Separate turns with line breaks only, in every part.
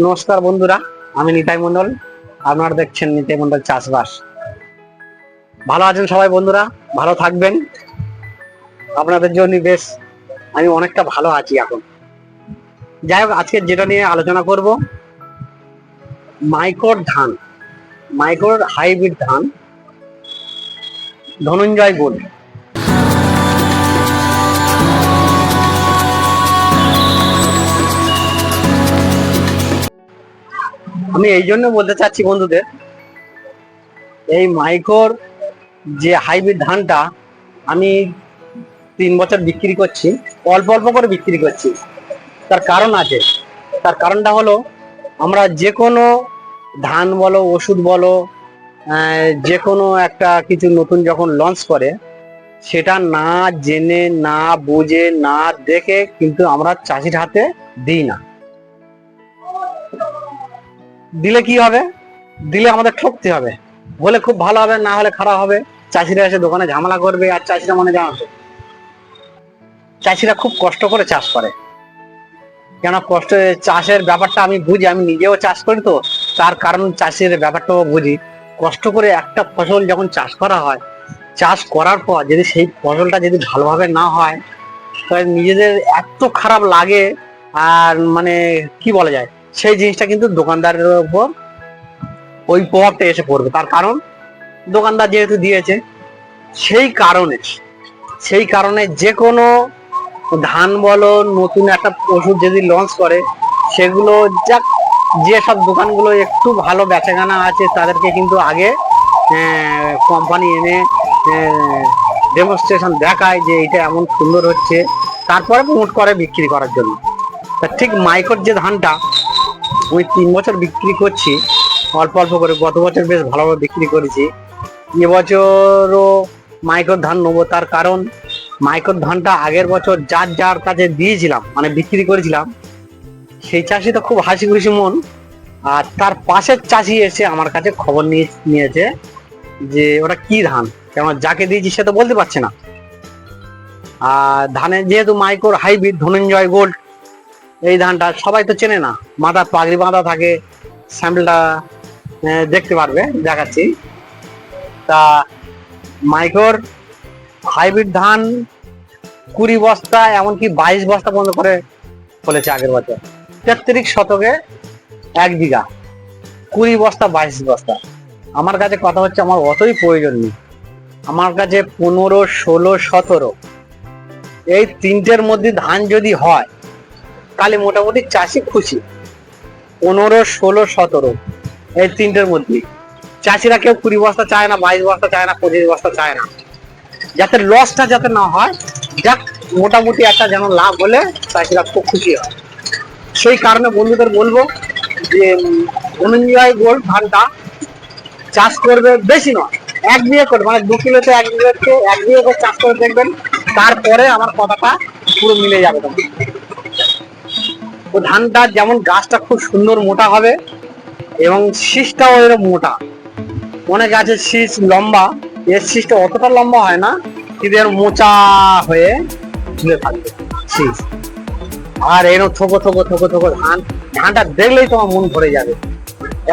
নমস্কার বন্ধুরা, আমি নিতাই মন্ডল। আপনারা দেখছেন নিতাই মন্ডল চাষবাস। ভালো আছেন সবাই বন্ধুরা? ভালো থাকবেন। আপনাদের জন্য বেশ আমি অনেকটা ভালো আছি এখন। যাই হোক, আজকে যেটা নিয়ে আলোচনা করব, মাইক্রোর ধান, মাইক্রোর হাইব্রিড ধান ধনঞ্জয় গোল্ড। আমি এই জন্য বলতে চাচ্ছি বন্ধুদের, এই মাইক্রোর যে হাইব্রিড ধানটা আমি 3 বছর বিক্রি করছি, অল্প অল্প করে বিক্রি করছি। তার কারণ আছে। তার কারণটা হলো, আমরা যে কোনো ধান বলো, ওষুধ বলো, যে কোনো একটা কিছু নতুন যখন লঞ্চ করে, সেটা না জেনে, না বুঝে, না দেখে কিন্তু আমরা চাষির হাতে দিই না। দিলে কি হবে? দিলে আমাদের ঠকতে হবে। হলে খুব ভালো হবে, না হলে খারাপ হবে। চাষিরা এসে দোকানে ঝামেলা করবে, আর চাষিরা মানে জানাতো, চাষিরা খুব কষ্ট করে চাষ করে। কেন কষ্ট? চাষের ব্যাপারটা আমি বুঝি, আমি নিজেও চাষ করি, তো তার কারণ চাষের ব্যাপারটাও বুঝি। কষ্ট করে একটা ফসল যখন চাষ করা হয়, চাষ করার পর যদি সেই ফসলটা যদি ভালোভাবে না হয়, তাহলে নিজেদের এত খারাপ লাগে। আর মানে কি বলা যায়, সেই জিনিসটা কিন্তু দোকানদারের উপর ওই প্রভাবটা এসে পড়বে। তার কারণ দোকানদার যেহেতু দিয়েছে, সেই কারণে যে কোনো ধান বলো, নতুন একটা ওষুধ যদি লঞ্চ করে, সেগুলো যাক, যে সব দোকানগুলো একটু ভালো বেচাকেনা আছে, তাদেরকে কিন্তু আগে কোম্পানি এনে ডেমনস্ট্রেশন দেখায় যে এটা এমন সুন্দর হচ্ছে, তারপরে প্রমোট করে বিক্রি করার জন্য। তা ঠিক মাইক্রোর যে ধানটা আমি 3 বছর বিক্রি করছি অল্প অল্প করে, গত বছর বেশ ভালোভাবে বিক্রি করেছি, এবছরও মাইক্রোর ধান নেবো। তার কারণ মাইক্রোর ধানটা আগের বছর যার যার কাছে দিয়েছিলাম, মানে বিক্রি করেছিলাম, সেই চাষি তো খুব হাসি খুশি মন। আর তার পাশের চাষি এসে আমার কাছে খবর নিয়েছে যে ওটা কি ধান, কেন যাকে দিয়েছি সে তো বলতে পারছে না। আর ধানের যেহেতু মাইক্রোর হাইব্রিড ধনঞ্জয় গোল্ড, এই ধানটা সবাই তো চেনে না, মাথা পাগড়ি বাঁধা থাকে। স্যাম্পলটা দেখতে পারবে, দেখাচ্ছি। তা মাইক্রোর হাইব্রিড ধান 20 বস্তা, এমনকি 22 বস্তা বন্ধ করে ফলেছে আগের বছর। 33 শতকে 1 বিঘা, 20 বস্তা 22 বস্তা। আমার কাছে কথা হচ্ছে, আমার অতই প্রয়োজন নেই। আমার কাছে 15, 16, 17 এই তিনটের মধ্যে ধান যদি হয়, তাহলে মোটামুটি চাষি খুশি। 15, 16, 17 এই তিনটের মধ্যে চাষিরা কেউ 20 বস্তা চায় না, 22 বস্তা চায় না, 25 বস্তা চায় না, যাতে লসটা যাতে না হয়। যাক, মোটামুটি একটা যেন লাভ হলে চাষিরা খুব খুশি হয়। সেই কারণে বন্ধুদের বলবো যে ধনঞ্জয় গোল্ড ধানটা চাষ করবে, বেশি নয়, 1 বিঘা করে, মানে 2 কিলোতে 1 বিঘা করে চাষ করে দেখবেন। তারপরে আমার কথাটা পুরো মিলে যাবে। তখন ও ধানটা যেমন গাছটা খুব সুন্দর মোটা হবে, এবং শীষটাও এরকম মোটা। অনেক আছে শীষ লম্বা, এর শীষটা অতটা লম্বা হয় না, কিন্তু এর মোচা হয়ে ঝুলে থাকবে শীষ। আর এরকম থোকো থোকো থোকো থোকো ধানটা দেখলেই তোমার মন ভরে যাবে।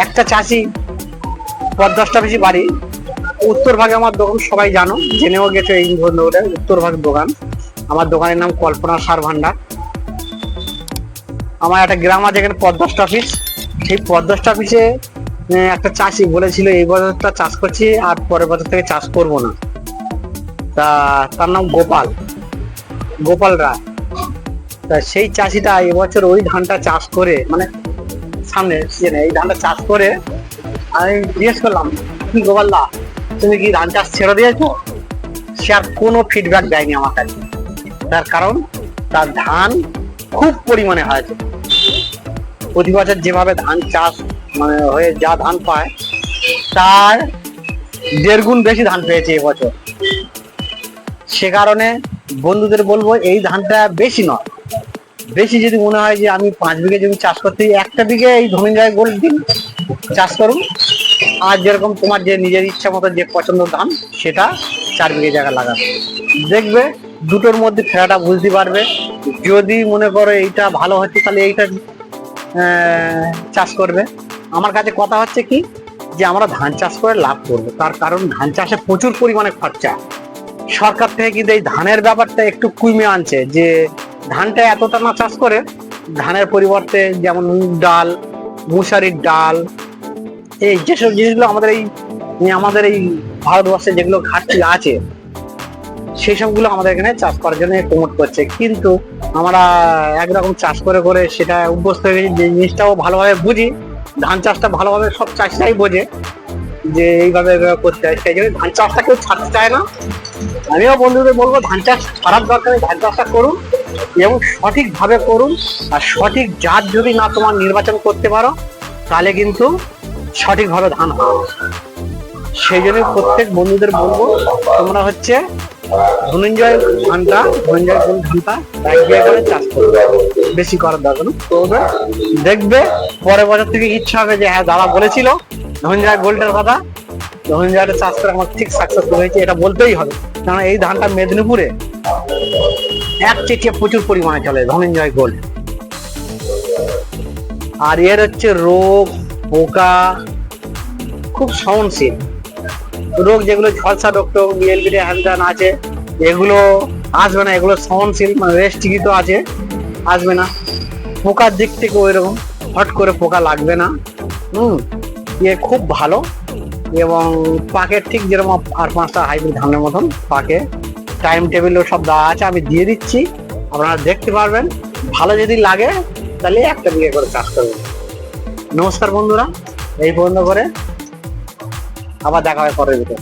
একটা চাষি 10টা বেশি বাড়ি, উত্তর ভাগে আমার দোকান, সবাই জানো, জেনেও গেছো এই বন্ধুদের, উত্তর ভাগের দোকান। আমার দোকানের নাম কল্পনা সার ভান্ডার। আমার একটা গ্রাম আছে এখানে, 10টা অফিস। সেই 10টা অফিসে একটা চাষি বলেছিল এই বছরটা চাষ করছি, আর পরের বছর থেকে চাষ করব না। তা তার নাম গোপাল রায়। তা সেই চাষিটা এবছর ওই ধানটা চাষ করে, মানে সামনে সিজনে এই ধানটা চাষ করে, আমি জিজ্ঞেস করলাম, কি গোপাল দা, তুমি কি ধান চাষ ছেড়ে দিয়েছো? সে আর কোনো ফিডব্যাক দেয়নি আমার কাছে। তার কারণ তার ধান খুব পরিমাণে হয়েছে। প্রতি বছর যেভাবে ধান চাষ মানে হয়ে যা ধান পায়, তার 1.5 গুণ বেশি ধান পেয়েছে এবছর। সে কারণে বন্ধুদের বলবো, এই ধানটা বেশি নয়, বেশি যদি মনে হয় যে আমি 5 বিঘে জমি চাষ করতে, 1টা বিঘে এই ধনঞ্জয় গোল্ড দিন চাষ করুন। আর যেরকম তোমার যে নিজের ইচ্ছা মতো যে পছন্দ ধান, সেটা 4 বিঘে জায়গা লাগাবে, দেখবে দুটোর মধ্যে ফেরাটা বুঝতে পারবে। যদি মনে করো এইটা ভালো হচ্ছে, তাহলে এইটা চাষ করবে। আমার কাছে কথা হচ্ছে কি, যে আমরা ধান চাষ করে লাভ করবো, তার কারণ ধান চাষে প্রচুর পরিমাণে খরচা। সরকার থেকে কিন্তু এই ধানের ব্যাপারটা একটু কমিয়ে আনছে, যে ধানটা এতটা না চাষ করে ধানের পরিবর্তে যেমন মুগ ডাল, মুসারির ডাল, এই যেসব জিনিসগুলো আমাদের এই ভারতবর্ষে যেগুলো ঘাটতি আছে সেই সবগুলো আমাদের এখানে চাষ করার জন্য প্রমোট করছে। কিন্তু আমরা একরকম চাষ করে করে সেটা অভ্যস্ত হয়ে গেছি, যে জিনিসটাও ভালোভাবে বুঝি, ধান চাষটা ভালোভাবে সব চাষিরাই বোঝে যে এইভাবে করতে হয়, সেই জন্য ধান চাষটা কেউ ছাড়তে চায় না। আমিও বন্ধুদের বলবো ধান চাষ ছাড়ার দরকার নেই, ধান চাষটা করুন এবং সঠিকভাবে করুন। আর সঠিক জাত যদি না তোমার নির্বাচন করতে পারো তাহলে কিন্তু সঠিকভাবে ধান হবে। সেই জন্য প্রত্যেক বন্ধুদের বলবো তোমরা হচ্ছে ধনঞ্জয় ধানটা, ধনঞ্জয় গোল্ড ধানটা 1 বিঘা করে চাষ করবে, বেশি করার দরকার নেই। করবে, দেখবে পরের বছর থেকে ইচ্ছা হবে যে হ্যাঁ দাদা বলেছিল ধনঞ্জয় গোল্ডের কথা, ধনঞ্জয়টা চাষ করে আমার ঠিক সাকসেসফুল হয়েছে, এটা বলতেই হবে। কারণ এই ধানটা মেদিনীপুরে একচেটিয়া প্রচুর পরিমাণে চলে ধনঞ্জয় গোল্ড। আর এর হচ্ছে রোগ পোকা খুব সহনশীল। রোগ যেগুলো ঝলসা রোগ টোগ বিএলবিডি হ্যান্ডান আছে এগুলো আসবে না, এগুলো সহনশীল, মানে রেস্ট্রিক্ট আছে, আসবে না। পোকার দিক থেকে ওই রকম হট করে পোকা লাগবে না। এ খুব ভালো এবং পাকের ঠিক যেরকম আর 5টা হাইব্রিড ধানের মতন পাকে। টাইম টেবিলও সব দেওয়া আছে, আমি দিয়ে দিচ্ছি, আপনারা দেখতে পারবেন। ভালো যদি লাগে তাহলে 1 বিঘা করে চাষ করবেন। নমস্কার বন্ধুরা, এই পর্যন্ত করে আবার দেখা হয় পরের ভিডিও।